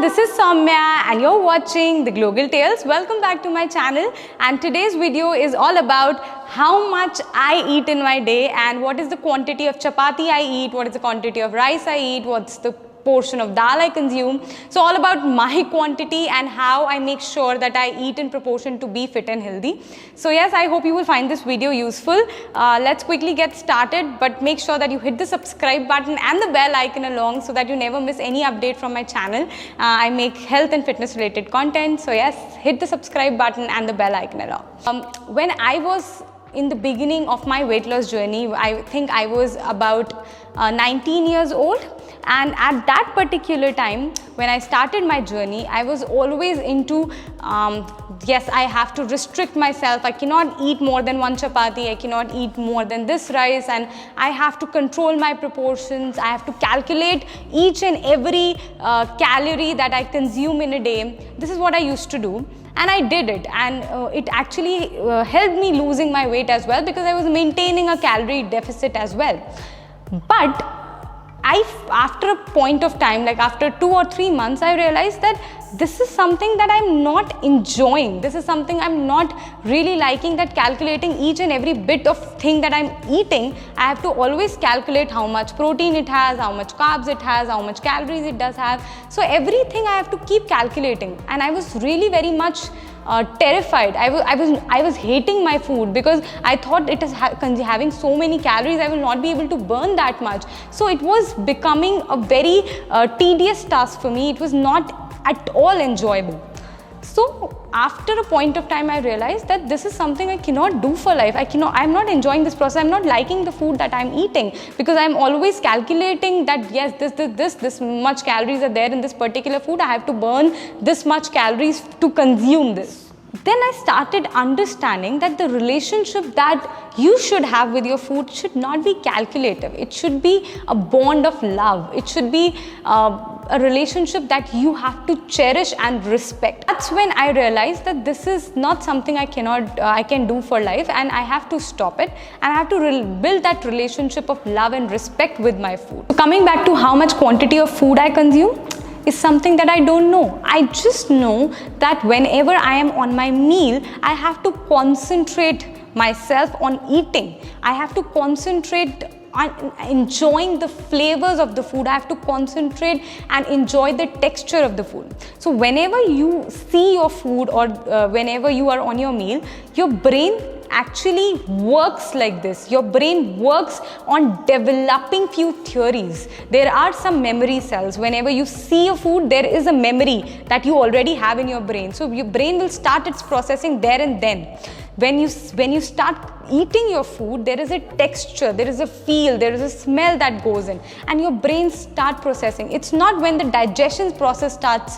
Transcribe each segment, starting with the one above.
this is Soumya and you're watching The Global Tales. Welcome back to my channel, and today's video is all about how much I eat in my day and what is the quantity of chapati I eat, what is the quantity of rice I eat, what's the portion of dal I consume. So all about my quantity and how I make sure that I eat in proportion to be fit and healthy. So yes, I hope you will find this video useful. Let's quickly get started, but make sure that you hit the subscribe button and the bell icon along so that you never miss any update from my channel. I make health and fitness related content. So yes, hit the subscribe button and the bell icon along. When I was in the beginning of my weight loss journey, I think I was about 19 years old. And at that particular time, when I started my journey, I was always into, yes, I have to restrict myself. I cannot eat more than one chapati. I cannot eat more than this rice. And I have to control my proportions. I have to calculate each and every calorie that I consume in a day. This is what I used to do. And I did it, and it actually helped me losing my weight as well, because I was maintaining a calorie deficit as well. But after a point of time, like after 2 or 3 months, I realized that this is something that I'm not enjoying. This is something I'm not really liking, that calculating each and every bit of thing that I'm eating, I have to always calculate how much protein it has, how much carbs it has, how much calories it does have. So everything I have to keep calculating, and I was really very much terrified. I was hating my food because I thought it is having so many calories, I will not be able to burn that much. So it was becoming a very tedious task for me. It was not at all enjoyable. So after a point of time, I realized that this is something I cannot do for life. I'm not enjoying this process. I'm not liking the food that I'm eating, because I'm always calculating that yes, this much calories are there in this particular food. I have to burn this much calories to consume this. Then I started understanding that the relationship that you should have with your food should not be calculative. It should be a bond of love. It should be a relationship that you have to cherish and respect. That's when I realized that this is not something I can do for life, and I have to stop it, and I have to build that relationship of love and respect with my food. Coming back to how much quantity of food I consume is something that I don't know. I just know that whenever I am on my meal, I have to concentrate myself on eating. I have to concentrate on enjoying the flavors of the food. I have to concentrate and enjoy the texture of the food. So whenever you see your food, or whenever you are on your meal, your brain actually works like this. Your brain works on developing few theories. There are some memory cells. Whenever you see a food, there is a memory that you already have in your brain. So your brain will start its processing there and then. When you start eating your food, there is a texture, there is a feel, there is a smell that goes in, and your brain start processing. It's not when the digestion process starts,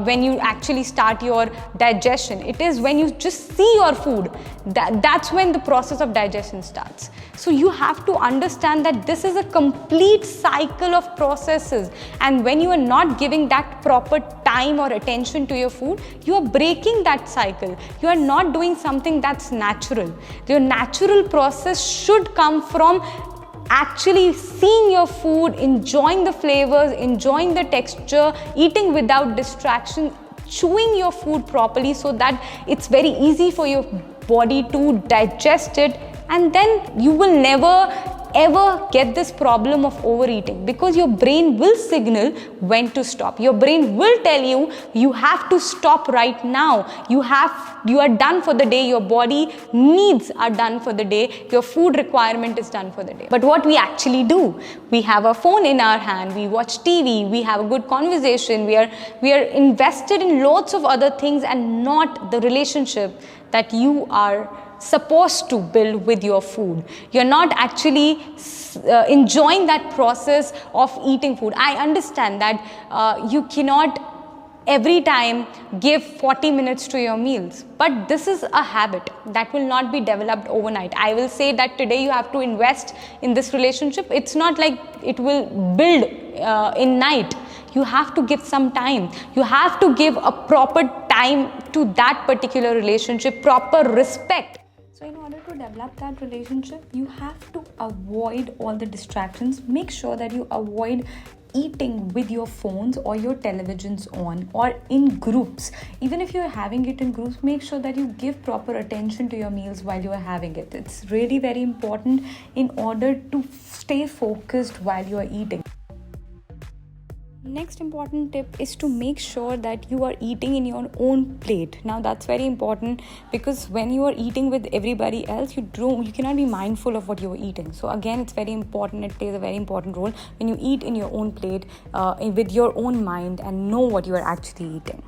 when you actually start your digestion. It is when you just see your food, that's when the process of digestion starts. So you have to understand that this is a complete cycle of processes, and when you are not giving that proper time or attention to your food, you are breaking that cycle. You are not doing something that's natural. Your natural process should come from actually seeing your food, enjoying the flavors, enjoying the texture, eating without distraction, chewing your food properly so that it's very easy for your body to digest it, and then you will never ever get this problem of overeating, because your brain will signal when to stop. Your brain will tell you, you have to stop right now. You are done for the day. Your body needs are done for the day. Your food requirement is done for the day. But what we actually do, we have a phone in our hand, we watch TV, we have a good conversation, we are invested in lots of other things, and not the relationship that you are supposed to build with your food. You're not actually enjoying that process of eating food. I understand that you cannot every time give 40 minutes to your meals, but this is a habit that will not be developed overnight. I will say that today you have to invest in this relationship. It's not like it will build in night. You have to give some time. You have to give a proper time to that particular relationship, proper respect. So in order to develop that relationship, you have to avoid all the distractions. Make sure that you avoid eating with your phones or your televisions on or in groups. Even if you're having it in groups, make sure that you give proper attention to your meals while you are having it. It's really very important in order to stay focused while you are eating. Next important tip is to make sure that you are eating in your own plate. Now that's very important, because when you are eating with everybody else, you cannot be mindful of what you are eating. So again, it's very important. It plays a very important role when you eat in your own plate, with your own mind, and know what you are actually eating.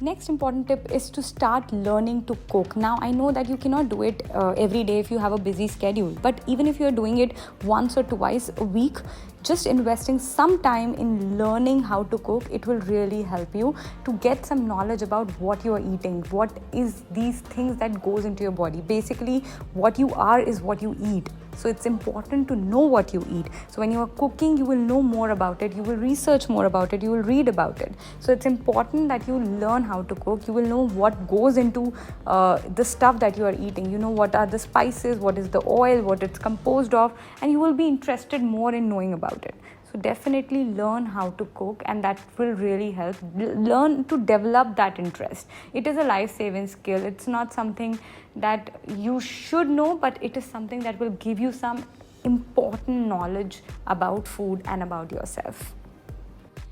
Next important tip is to start learning to cook. Now I know that you cannot do it every day if you have a busy schedule, but even if you're doing it once or twice a week, just investing some time in learning how to cook, it will really help you to get some knowledge about what you are eating, what is these things that goes into your body. Basically, what you are is what you eat. So it's important to know what you eat. So when you are cooking, you will know more about it, you will research more about it, you will read about it. So it's important that you learn how to cook. You will know what goes into the stuff that you are eating. You know what are the spices, what is the oil, what it's composed of, and you will be interested more in knowing about it. So definitely learn how to cook, and that will really help. Learn to develop that interest. It is a life-saving skill. It's not something that you should know, but it is something that will give you some important knowledge about food and about yourself.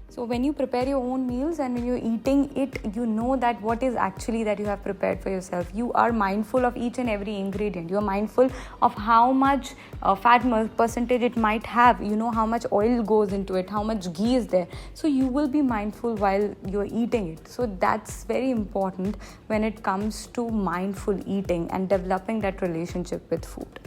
So when you prepare your own meals and when you're eating it, you know that what is actually that you have prepared for yourself. You are mindful of each and every ingredient. You are mindful of how much fat percentage it might have. You know how much oil goes into it, how much ghee is there. So you will be mindful while you're eating it. So that's very important when it comes to mindful eating and developing that relationship with food.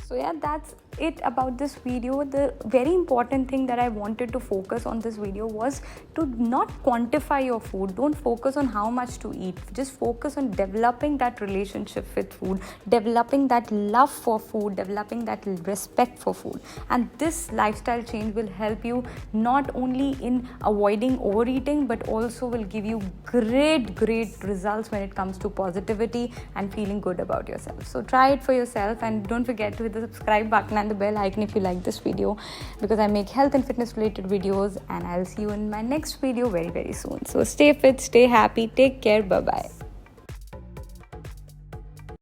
So yeah, that's it about this video. The very important thing that I wanted to focus on this video was to not quantify your food. Don't focus on how much to eat. Just focus on developing that relationship with food, developing that love for food, developing that respect for food. And this lifestyle change will help you not only in avoiding overeating, but also will give you great results when it comes to positivity and feeling good about yourself. So try it for yourself, and don't forget to hit the subscribe button and the bell icon if you like this video, because I make health and fitness related videos, and I'll see you in my next video very soon. So stay fit, stay happy, take care, bye bye.